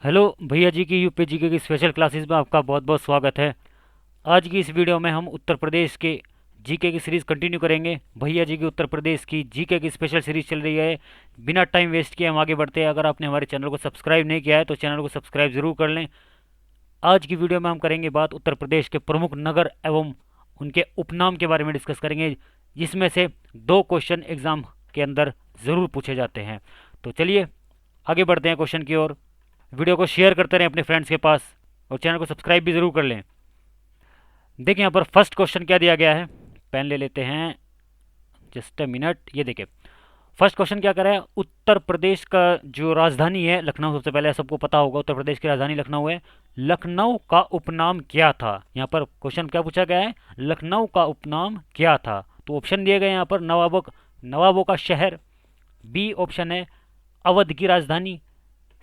Hello भैया जी की UP GK की स्पेशल क्लासेस में आपका बहुत बहुत स्वागत है। आज की इस वीडियो में हम उत्तर प्रदेश के जीके की सीरीज़ कंटिन्यू करेंगे। भैया जी की उत्तर प्रदेश की जीके की स्पेशल सीरीज़ चल रही है। बिना टाइम वेस्ट किए हम आगे बढ़ते हैं। अगर आपने हमारे चैनल को सब्सक्राइब नहीं किया है तो चैनल को सब्सक्राइब ज़रूर कर लें। आज की वीडियो में हम करेंगे बात उत्तर प्रदेश के प्रमुख नगर एवं उनके उपनाम के बारे में डिस्कस करेंगे, जिसमें से दो क्वेश्चन एग्ज़ाम के अंदर ज़रूर पूछे जाते हैं। तो चलिए आगे बढ़ते हैं क्वेश्चन की ओर। वीडियो को शेयर करते रहें अपने फ्रेंड्स के पास और चैनल को सब्सक्राइब भी ज़रूर कर लें। देखिए यहाँ पर फर्स्ट क्वेश्चन क्या दिया गया है, पेन ले लेते हैं, जस्ट अ मिनट। ये देखिए फर्स्ट क्वेश्चन क्या कर रहा है, उत्तर प्रदेश का जो राजधानी है लखनऊ, सबसे पहले सबको पता होगा उत्तर प्रदेश की राजधानी लखनऊ है। लखनऊ का उपनाम क्या था? यहाँ पर क्वेश्चन क्या पूछा गया है, लखनऊ का उपनाम क्या था? तो ऑप्शन दिए गए यहाँ पर नवाबों का शहर, बी ऑप्शन है अवध की राजधानी,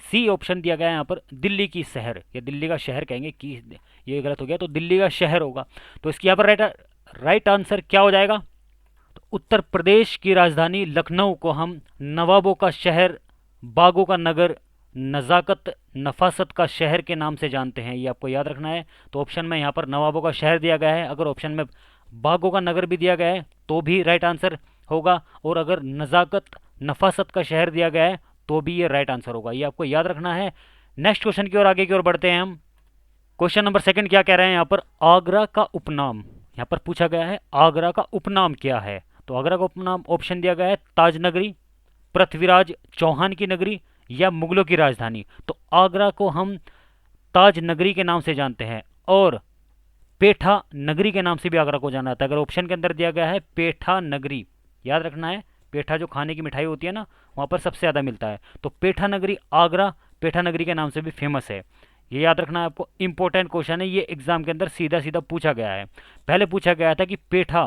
सी ऑप्शन दिया गया है यहाँ पर दिल्ली की शहर, या दिल्ली का शहर कहेंगे कि ये गलत हो गया, तो दिल्ली का शहर होगा। तो इसकी यहाँ पर राइट आंसर क्या हो जाएगा? तो उत्तर प्रदेश की राजधानी लखनऊ को हम नवाबों का शहर, बागों का नगर, नज़ाकत नफासत का शहर के नाम से जानते हैं। ये आपको याद रखना है। तो ऑप्शन में यहाँ पर नवाबों का शहर दिया गया है, अगर ऑप्शन में बागों का नगर भी दिया गया है तो भी राइट आंसर होगा, और अगर नज़ाकत नफासत का शहर दिया गया है तो भी ये राइट आंसर होगा। ये आपको याद रखना है। नेक्स्ट क्वेश्चन की ओर आगे की ओर बढ़ते हैं हम। क्वेश्चन नंबर सेकंड क्या कह रहे हैं यहाँ पर, आगरा का उपनाम, यहाँ पर पूछा गया है आगरा का उपनाम क्या है? तो आगरा का उपनाम ऑप्शन दिया गया है ताज नगरी, पृथ्वीराज चौहान की नगरी, या मुगलों की राजधानी। तो आगरा को हम ताज नगरी के नाम से जानते हैं, और पेठा नगरी के नाम से भी आगरा को जाना जाता है। अगर ऑप्शन के अंदर दिया गया है पेठा नगरी, याद रखना है, पेठा जो खाने की मिठाई होती है ना, वहाँ पर सबसे ज़्यादा मिलता है। तो पेठा नगरी आगरा पेठा नगरी के नाम से भी फेमस है। ये याद रखना है आपको, इंपॉर्टेंट क्वेश्चन है ये, एग्जाम के अंदर सीधा सीधा पूछा गया है। पहले पूछा गया था कि पेठा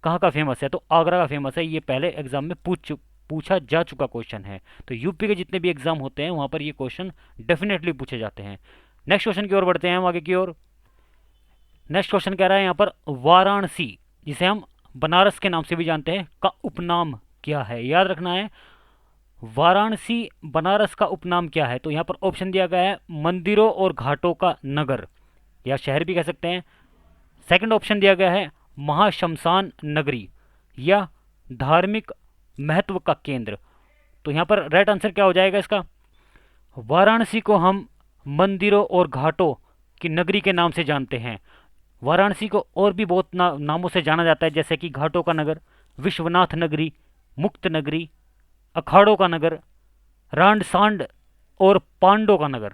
कहाँ का फेमस है, तो आगरा का फेमस है। ये पहले एग्जाम में पूछा जा चुका क्वेश्चन है। तो यूपी के जितने भी एग्जाम होते हैं वहाँ पर ये क्वेश्चन डेफिनेटली पूछे जाते हैं। नेक्स्ट क्वेश्चन की ओर बढ़ते हैं हम आगे की ओर। नेक्स्ट क्वेश्चन कह रहा है यहाँ पर वाराणसी, जिसे हम बनारस के नाम से भी जानते हैं, का उपनाम क्या है? याद रखना है, वाराणसी बनारस का उपनाम क्या है? तो यहाँ पर ऑप्शन दिया गया है मंदिरों और घाटों का नगर, या शहर भी कह सकते हैं। सेकंड ऑप्शन दिया गया है महाशमशान नगरी, या धार्मिक महत्व का केंद्र। तो यहाँ पर राइट आंसर क्या हो जाएगा इसका? वाराणसी को हम मंदिरों और घाटों की नगरी के नाम से जानते हैं। वाराणसी को और भी बहुत नामों से जाना जाता है, जैसे कि घाटों का नगर, विश्वनाथ नगरी, मुक्त नगरी, अखाड़ों का नगर, रांड सांड और पांडों का नगर,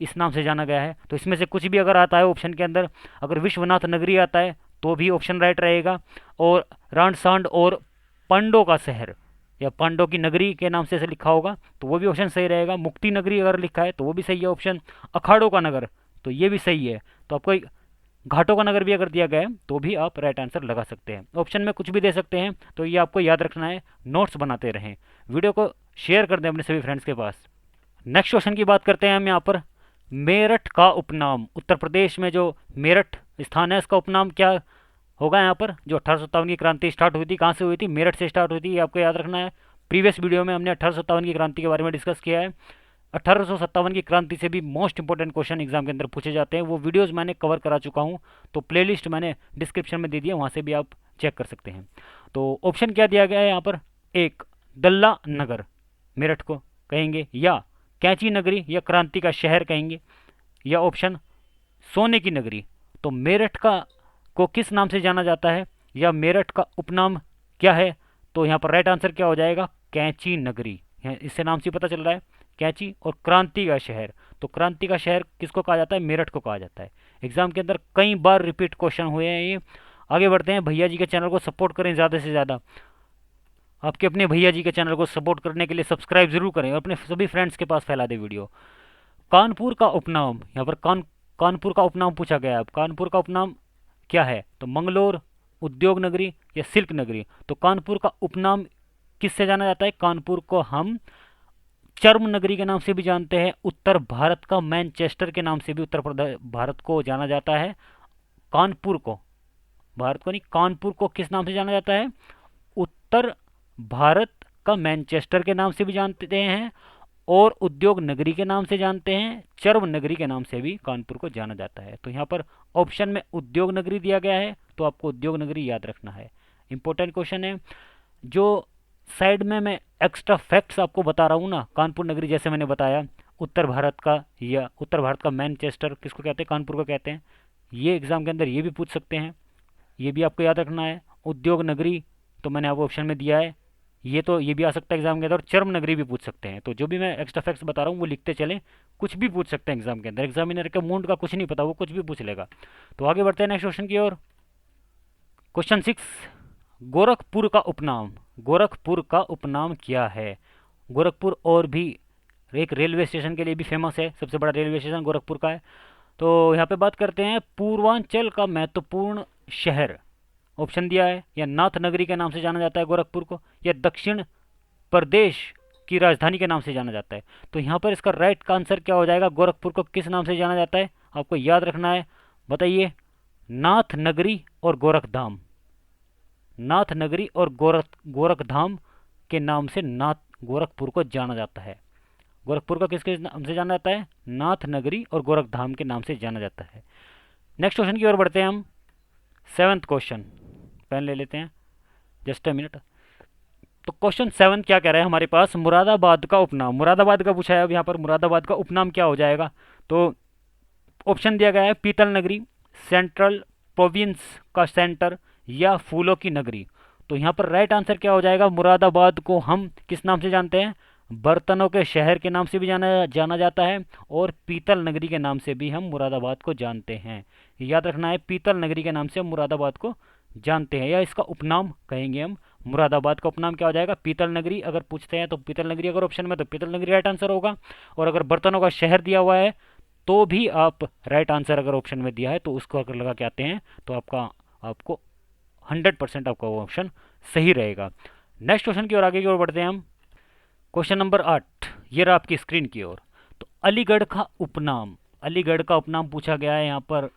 इस नाम से जाना गया है। तो इसमें से कुछ भी अगर आता है ऑप्शन के अंदर, अगर विश्वनाथ नगरी आता है तो भी ऑप्शन राइट रहेगा, और रांड सांड और पांडों का शहर या पांडव की नगरी के नाम से ऐसे लिखा होगा तो वो भी ऑप्शन सही रहेगा। मुक्ति नगरी अगर लिखा है तो वो भी सही है ऑप्शन। अखाड़ों का नगर तो ये भी सही है। तो आपको घाटों का नगर भी अगर दिया गया है तो भी आप राइट आंसर लगा सकते हैं। ऑप्शन में कुछ भी दे सकते हैं, तो ये आपको याद रखना है। नोट्स बनाते रहें, वीडियो को शेयर कर दें अपने सभी फ्रेंड्स के पास। नेक्स्ट क्वेश्चन की बात करते हैं हम यहाँ पर, मेरठ का उपनाम, उत्तर प्रदेश में जो मेरठ स्थान है इसका उपनाम क्या होगा? यहाँ पर जो 1857 की क्रांति स्टार्ट हुई थी, कहाँ से हुई थी? मेरठ से स्टार्ट हुई थी, ये आपको याद रखना है। प्रीवियस वीडियो में हमने 1857 की क्रांति के बारे में डिस्कस किया है। 1857 की क्रांति से भी मोस्ट इंपॉर्टेंट क्वेश्चन एग्जाम के अंदर पूछे जाते हैं, वो वीडियोस मैंने कवर करा चुका हूँ, तो प्लेलिस्ट मैंने डिस्क्रिप्शन में दे दिया, वहाँ से भी आप चेक कर सकते हैं। तो ऑप्शन क्या दिया गया है यहाँ पर, एक दल्ला नगर मेरठ को कहेंगे, या कैंची नगरी या क्रांति का शहर कहेंगे, या ऑप्शन सोने की नगरी। तो मेरठ का को किस नाम से जाना जाता है, या मेरठ का उपनाम क्या है? तो यहाँ पर राइट आंसर क्या हो जाएगा? कैंची नगरी। इससे नाम से पता चल रहा है कैंची, और क्रांति का शहर। तो क्रांति का शहर किसको कहा जाता है? मेरठ को कहा जाता है। एग्जाम के अंदर कई बार रिपीट क्वेश्चन हुए हैं ये। आगे बढ़ते हैं, भैया जी के चैनल को सपोर्ट करें ज़्यादा से ज़्यादा। आपके अपने भैया जी के चैनल को सपोर्ट करने के लिए सब्सक्राइब जरूर करें और अपने सभी फ्रेंड्स के पास फैला दें वीडियो। कानपुर का उपनाम, यहाँ पर कानपुर का उपनाम पूछा गया है। अब कानपुर का उपनाम क्या है? तो मंगलोर, उद्योग नगरी या सिल्क नगरी। तो कानपुर का उपनाम किससे जाना जाता है? कानपुर को हम चर्म नगरी के नाम से भी जानते हैं। उत्तर भारत का मैनचेस्टर के नाम से भी उत्तर प्रदेश भारत को जाना जाता है। कानपुर को, भारत को नहीं, कानपुर को किस नाम से जाना जाता है? उत्तर भारत का मैनचेस्टर के नाम से भी जानते हैं, और उद्योग नगरी के नाम से जानते हैं, चर्म नगरी के नाम से भी कानपुर को जाना जाता है। तो यहाँ पर ऑप्शन में उद्योग नगरी दिया गया है, तो आपको उद्योग नगरी याद रखना है। इंपॉर्टेंट क्वेश्चन है। जो साइड में मैं एक्स्ट्रा फैक्ट्स आपको बता रहा हूँ ना, कानपुर नगरी जैसे मैंने बताया उत्तर भारत का, या उत्तर भारत का मैनचेस्टर किसको कहते हैं, कानपुर को कहते हैं। ये एग्जाम के अंदर ये भी पूछ सकते हैं, ये भी आपको याद रखना है। उद्योग नगरी तो मैंने आपको ऑप्शन में दिया है, ये तो ये भी आ सकता है एग्जाम के अंदर। और चर्म नगरी भी पूछ सकते हैं। तो जो भी मैं एक्स्ट्रा फैक्ट्स बता रहा हूँ वो लिखते चलें, कुछ भी पूछ सकते हैं एग्जाम के अंदर। एग्जामिनर के मूड का कुछ नहीं पता, वो कुछ भी पूछ लेगा। तो आगे बढ़ते हैं नेक्स्ट क्वेश्चन की ओर। क्वेश्चन 6, गोरखपुर का उपनाम, गोरखपुर का उपनाम क्या है। गोरखपुर और भी एक रेलवे स्टेशन के लिए भी फेमस है, सबसे बड़ा रेलवे स्टेशन गोरखपुर का है। तो यहाँ पे बात करते हैं पूर्वांचल का महत्वपूर्ण शहर, ऑप्शन दिया है, या नाथ नगरी के नाम से जाना जाता है गोरखपुर को, या दक्षिण प्रदेश की राजधानी के नाम से जाना जाता है। तो यहाँ पर इसका राइट आंसर क्या हो जाएगा, गोरखपुर को किस नाम से जाना जाता है, आपको याद रखना है। बताइए, नाथ नगरी और गोरखधाम, नाथ नगरी और गोरखधाम के नाम से नाथ गोरखपुर को जाना जाता है। गोरखपुर को किसके नाम से जाना जाता है, नाथ नगरी और गोरखधाम के नाम से जाना जाता है। नेक्स्ट क्वेश्चन की ओर बढ़ते हैं हम। 7th क्वेश्चन, पेन ले लेते हैं, जस्ट अ मिनट। तो क्वेश्चन 7 क्या कह रहा है हमारे पास, मुरादाबाद का उपनाम, मुरादाबाद का पूछा है। अब यहाँ पर मुरादाबाद का उपनाम क्या हो जाएगा, तो ऑप्शन दिया गया है पीतल नगरी, सेंट्रल प्रोविंस का सेंटर, या फूलों की नगरी। तो यहाँ पर राइट आंसर क्या हो जाएगा, मुरादाबाद को हम किस नाम से जानते हैं, बर्तनों के शहर के नाम से भी जाना जाता है, और पीतल नगरी के नाम से भी हम मुरादाबाद को जानते हैं। याद रखना है, पीतल नगरी के नाम से हम मुरादाबाद को जानते हैं, या इसका उपनाम कहेंगे हम। मुरादाबाद का उपनाम क्या हो जाएगा, पीतल नगरी। अगर पूछते हैं तो पीतल नगरी, अगर ऑप्शन में तो पीतल नगरी राइट आंसर होगा। और अगर बर्तनों का शहर दिया हुआ है तो भी आप राइट आंसर, अगर ऑप्शन में दिया है तो उसको अगर लगा के आते हैं तो आपको 100% आपका वो ऑप्शन सही रहेगा। नेक्स्ट क्वेश्चन की ओर आगे की ओर बढ़ते हैं हम। क्वेश्चन नंबर 8, ये रहा आपकी स्क्रीन की ओर। तो अलीगढ़ का उपनाम, अलीगढ़ का उपनाम पूछा गया है यहाँ पर।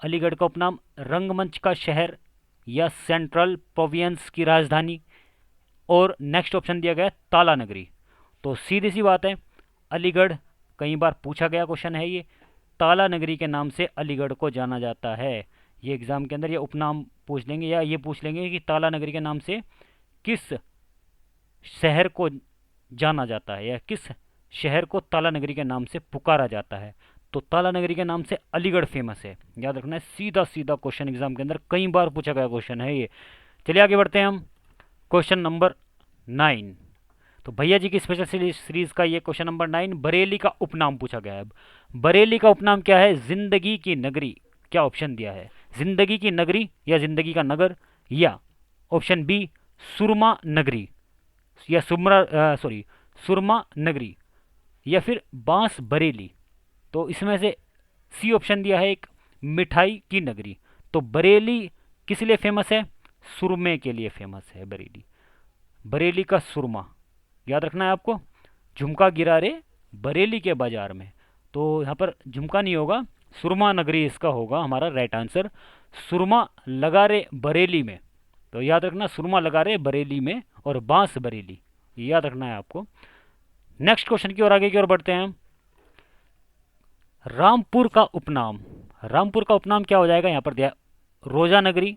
अलीगढ़ का उपनाम रंगमंच का शहर, या सेंट्रल प्रोविंस की राजधानी, और नेक्स्ट ऑप्शन दिया गया है ताला नगरी। तो सीधी सी बात है, अलीगढ़ कई बार पूछा गया क्वेश्चन है ये, ताला नगरी के नाम से अलीगढ़ को जाना जाता है। ये एग्जाम के अंदर ये उपनाम पूछ लेंगे, या ये पूछ लेंगे कि ताला नगरी के नाम से किस शहर को जाना जाता है, या किस शहर को ताला नगरी के नाम से पुकारा जाता है। तो ताला नगरी के नाम से अलीगढ़ फेमस है, याद रखना है। सीधा सीधा क्वेश्चन एग्जाम के अंदर कई बार पूछा गया क्वेश्चन है ये। चलिए आगे बढ़ते हैं हम। क्वेश्चन नंबर 9, तो भैया जी की स्पेशल सीरीज का ये क्वेश्चन नंबर 9, बरेली का उपनाम पूछा गया है। बरेली का उपनाम क्या है, जिंदगी की नगरी। क्या ऑप्शन दिया है, जिंदगी की नगरी, या जिंदगी का नगर, या ऑप्शन बी सुरमा नगरी, या सुरमा नगरी, या फिर बांस बरेली। तो इसमें से सी ऑप्शन दिया है एक, मिठाई की नगरी। तो बरेली किस लिए फेमस है, सुरमे के लिए फेमस है बरेली। बरेली का सुरमा, याद रखना है आपको। झुमका गिरा रे बरेली के बाजार में, तो यहाँ पर झुमका नहीं होगा, सुरमा नगरी इसका होगा हमारा राइट आंसर। सुरमा लगा रे बरेली में, तो याद रखना सुरमा लगा रे बरेली में, और बांस बरेली, याद रखना है आपको। नेक्स्ट क्वेश्चन की ओर आगे की ओर बढ़ते हैं हम। रामपुर का उपनाम, रामपुर का उपनाम क्या हो जाएगा, यहाँ पर दिया रोजा नगरी,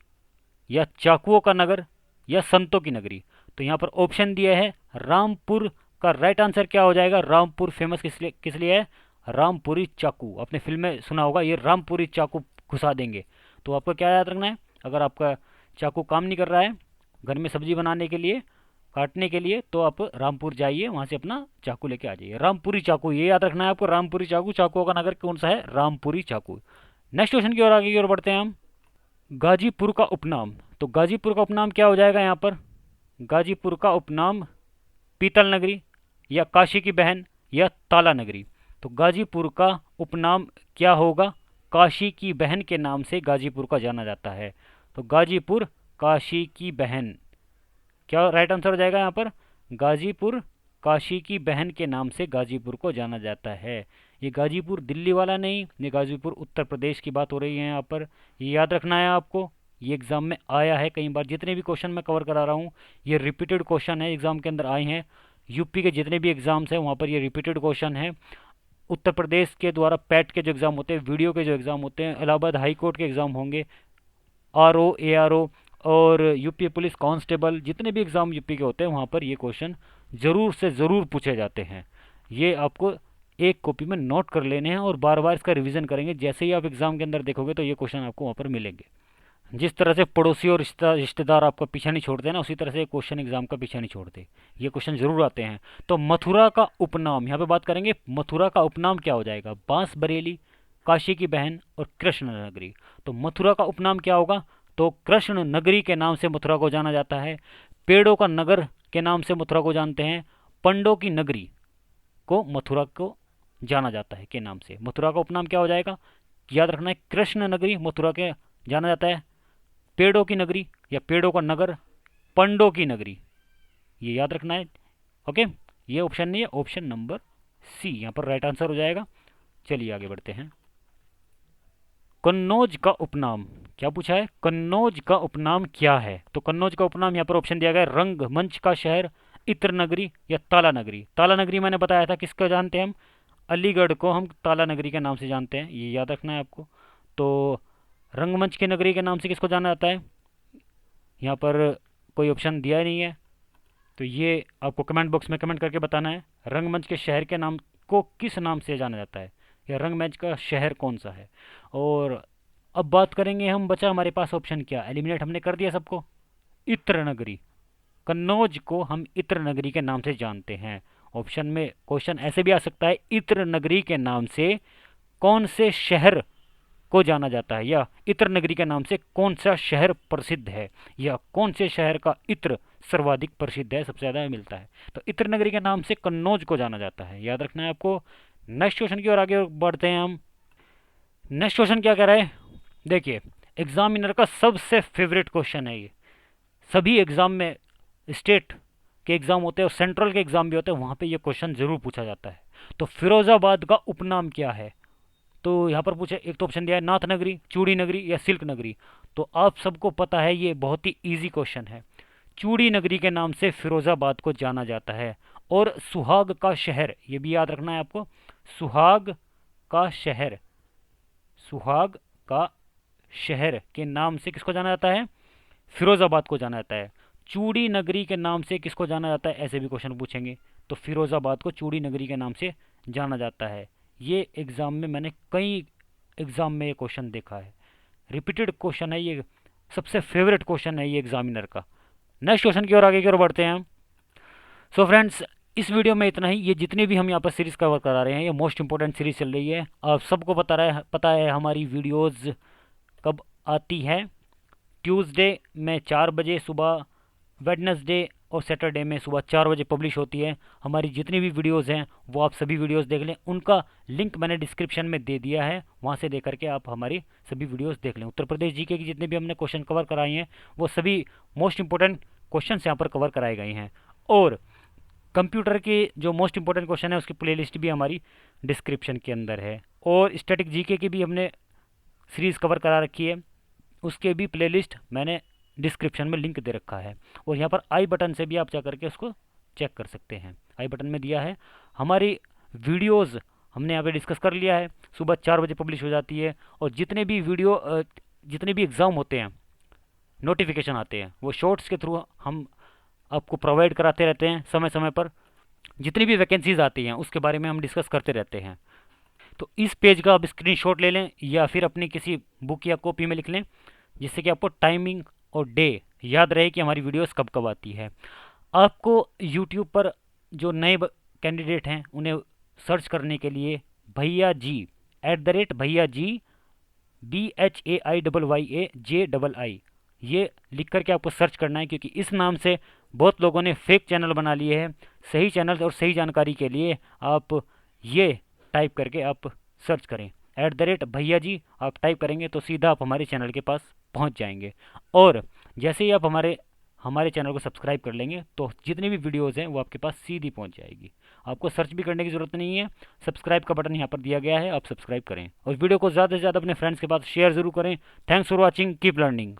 या चाकुओं का नगर, या संतों की नगरी। तो यहाँ पर ऑप्शन दिया है रामपुर का राइट आंसर क्या हो जाएगा, रामपुर फेमस किस लिए है, रामपुरी चाकू। आपने फिल्म में सुना होगा, ये रामपुरी चाकू घुसा देंगे। तो आपको क्या याद रखना है, अगर आपका चाकू काम नहीं कर रहा है घर में सब्जी बनाने के लिए, काटने के लिए, तो आप रामपुर जाइए, वहाँ से अपना चाकू लेके आ जाइए। रामपुरी चाकू, ये याद रखना है आपको, रामपुरी चाकू। चाकुओं का नगर कौन सा है, रामपुरी चाकू। नेक्स्ट क्वेश्चन की ओर आगे की ओर बढ़ते हैं हम। गाजीपुर का उपनाम, तो गाजीपुर का उपनाम क्या हो जाएगा यहाँ पर, गाजीपुर का उपनाम पीतल नगरी, या काशी की बहन, या ताला नगरी। तो गाजीपुर का उपनाम क्या होगा, काशी की बहन के नाम से गाजीपुर का जाना जाता है। तो गाजीपुर काशी की बहन, क्या राइट आंसर हो जाएगा यहाँ पर, गाजीपुर काशी की बहन के नाम से गाजीपुर को जाना जाता है। ये गाजीपुर दिल्ली वाला नहीं, ये गाजीपुर उत्तर प्रदेश की बात हो रही है यहाँ पर, ये याद रखना है आपको। ये एग्ज़ाम में आया है कई बार, जितने भी क्वेश्चन मैं कवर करा रहा हूँ ये रिपीटेड क्वेश्चन है, एग्ज़ाम के अंदर आए हैं। यूपी के जितने भी एग्ज़ाम्स हैं वहाँ पर ये रिपीटेड क्वेश्चन है। उत्तर प्रदेश के द्वारा पैट के जो एग्ज़ाम होते हैं, वीडियो के जो एग्ज़ाम होते हैं, इलाहाबाद हाई कोर्ट के एग्ज़ाम होंगे, आरओ, एआरओ और यूपी पुलिस कांस्टेबल, जितने भी एग्ज़ाम यूपी के होते हैं वहाँ पर ये क्वेश्चन ज़रूर से ज़रूर पूछे जाते हैं। ये आपको एक कॉपी में नोट कर लेने हैं और बार बार इसका रिवीजन करेंगे। जैसे ही आप एग्ज़ाम के अंदर देखोगे तो ये क्वेश्चन आपको वहाँ पर मिलेंगे। जिस तरह से पड़ोसी और रिश्तेदार आपका पीछा नहीं छोड़ते ना, उसी तरह से क्वेश्चन एग्जाम का पीछा नहीं छोड़ते। ये क्वेश्चन जरूर आते हैं। तो मथुरा का उपनाम, यहाँ पे बात करेंगे मथुरा का उपनाम क्या हो जाएगा? बांस बरेली, काशी की बहन और कृष्ण नगरी। तो मथुरा का उपनाम क्या होगा? तो कृष्ण नगरी के नाम से मथुरा को जाना जाता है। पेड़ों का नगर के नाम से मथुरा को जानते हैं। पंडों की नगरी को मथुरा को जाना जाता है के नाम से। मथुरा का उपनाम क्या हो जाएगा? याद रखना है, कृष्ण नगरी मथुरा के जाना जाता है। पेड़ों की नगरी या पेड़ों का नगर पंडों की नगरी, ये याद रखना है। ओके, ये ऑप्शन नहीं है, ऑप्शन नंबर सी यहाँ पर राइट आंसर हो जाएगा। चलिए आगे बढ़ते हैं। कन्नौज का उपनाम क्या पूछा है? कन्नौज का उपनाम क्या है? तो कन्नौज का उपनाम यहाँ पर ऑप्शन दिया गया है, रंगमंच का शहर, इत्र नगरी या ताला नगरी। ताला नगरी मैंने बताया था किसको जानते हैं हम? अलीगढ़ को हम ताला नगरी के नाम से जानते हैं, ये याद रखना है आपको। तो रंगमंच की नगरी के नाम से किसको जाना जाता है? यहाँ पर कोई ऑप्शन दिया ही नहीं है, तो ये आपको कमेंट बॉक्स में कमेंट करके बताना है। रंगमंच के शहर के नाम को किस नाम से जाना जाता है, या रंगमंच का शहर कौन सा है? और अब बात करेंगे हम, बचा हमारे पास ऑप्शन क्या? एलिमिनेट हमने कर दिया सबको। इत्र नगरी, कन्नौज को हम इत्र नगरी के नाम से जानते हैं। ऑप्शन में क्वेश्चन ऐसे भी आ सकता है, इत्र नगरी के नाम से कौन से शहर को जाना जाता है, या इत्र नगरी के नाम से कौन सा शहर प्रसिद्ध है, या कौन से शहर का इत्र सर्वाधिक प्रसिद्ध है, सबसे ज़्यादा मिलता है। तो इत्र नगरी के नाम से कन्नौज को जाना जाता है, याद रखना है आपको। नेक्स्ट क्वेश्चन की ओर आगे बढ़ते हैं हम। नेक्स्ट क्वेश्चन क्या कह रहा है? देखिए, एग्जामिनर का सबसे फेवरेट क्वेश्चन है ये। सभी एग्जाम में, स्टेट के एग्जाम होते हैं और सेंट्रल के एग्जाम भी होते हैं, वहाँ पे ये क्वेश्चन जरूर पूछा जाता है। तो फिरोजाबाद का उपनाम क्या है? तो यहाँ पर पूछे, एक तो ऑप्शन दिया है नाथ नगरी, चूड़ी नगरी या सिल्क नगरी। तो आप सबको पता है ये बहुत ही इजी क्वेश्चन है। चूड़ी नगरी के नाम से फिरोजाबाद को जाना जाता है। और सुहाग का शहर, ये भी याद रखना है आपको, सुहाग का शहर, सुहाग का शहर के नाम से किसको जाना जाता है? फिरोजाबाद को जाना जाता है। चूड़ी नगरी के नाम से किसको जाना जाता है? ऐसे भी क्वेश्चन पूछेंगे, तो फिरोजाबाद को चूड़ी नगरी के नाम से जाना जाता है। ये एग्ज़ाम में मैंने कई एग्ज़ाम में ये क्वेश्चन देखा है, रिपीटेड क्वेश्चन है ये, सबसे फेवरेट क्वेश्चन है ये एग्जामिनर का। नेक्स्ट क्वेश्चन की ओर आगे की ओर बढ़ते हैं हम। सो फ्रेंड्स, इस वीडियो में इतना ही। ये जितने भी हम यहाँ पर सीरीज़ कवर करा रहे हैं, ये मोस्ट इंपॉर्टेंट सीरीज़ चल रही है। आप सबको पता है हमारी वीडियोज़ कब आती है। ट्यूसडे में 4 बजे सुबह, वेडनेसडे और सैटरडे में सुबह 4 बजे पब्लिश होती है। हमारी जितनी भी वीडियोस हैं वो आप सभी वीडियोस देख लें, उनका लिंक मैंने डिस्क्रिप्शन में दे दिया है, वहाँ से देख करके आप हमारी सभी वीडियोस देख लें। उत्तर प्रदेश जीके की जितने भी हमने क्वेश्चन कवर कराए हैं वो सभी मोस्ट इंपॉर्टेंट क्वेश्चन यहाँ पर कवर कराए गए हैं। और कंप्यूटर के जो मोस्ट इंपॉर्टेंट क्वेश्चन है उसकी प्लेलिस्ट भी हमारी डिस्क्रिप्शन के अंदर है। और स्टैटिक जीके की भी हमने सीरीज़ कवर करा रखी है, उसके भी प्लेलिस्ट मैंने डिस्क्रिप्शन में लिंक दे रखा है। और यहाँ पर आई बटन से भी आप जा करके उसको चेक कर सकते हैं, आई बटन में दिया है। हमारी वीडियोस हमने यहाँ पे डिस्कस कर लिया है, सुबह 4 बजे पब्लिश हो जाती है। और जितने भी एग्ज़ाम होते हैं, नोटिफिकेशन आते हैं, वो शॉर्ट्स के थ्रू हम आपको प्रोवाइड कराते रहते हैं समय समय पर। जितनी भी वैकेंसीज आती हैं उसके बारे में हम डिस्कस करते रहते हैं। तो इस पेज का आप स्क्रीनशॉट ले लें या फिर अपनी किसी बुक या कॉपी में लिख लें, जिससे कि आपको टाइमिंग और डे याद रहे कि हमारी वीडियोस कब कब आती है। आपको यूट्यूब पर जो नए कैंडिडेट हैं उन्हें सर्च करने के लिए भैया जी @भैया जी BHAIYAJII ये लिख करके आपको सर्च करना है, क्योंकि इस नाम से बहुत लोगों ने फेक चैनल बना लिए हैं। सही चैनल और सही जानकारी के लिए आप ये टाइप करके आप सर्च करें, @भैया जी आप टाइप करेंगे तो सीधा आप हमारे चैनल के पास पहुंच जाएंगे। और जैसे ही आप हमारे चैनल को सब्सक्राइब कर लेंगे तो जितनी भी वीडियोज़ हैं वो आपके पास सीधी पहुंच जाएगी। आपको सर्च भी करने की ज़रूरत नहीं है, सब्सक्राइब का बटन यहाँ पर दिया गया है, आप सब्सक्राइब करें और वीडियो को ज़्यादा से ज़्यादा अपने फ्रेंड्स के पास शेयर ज़रूर करें। Thanks for watching, keep learning.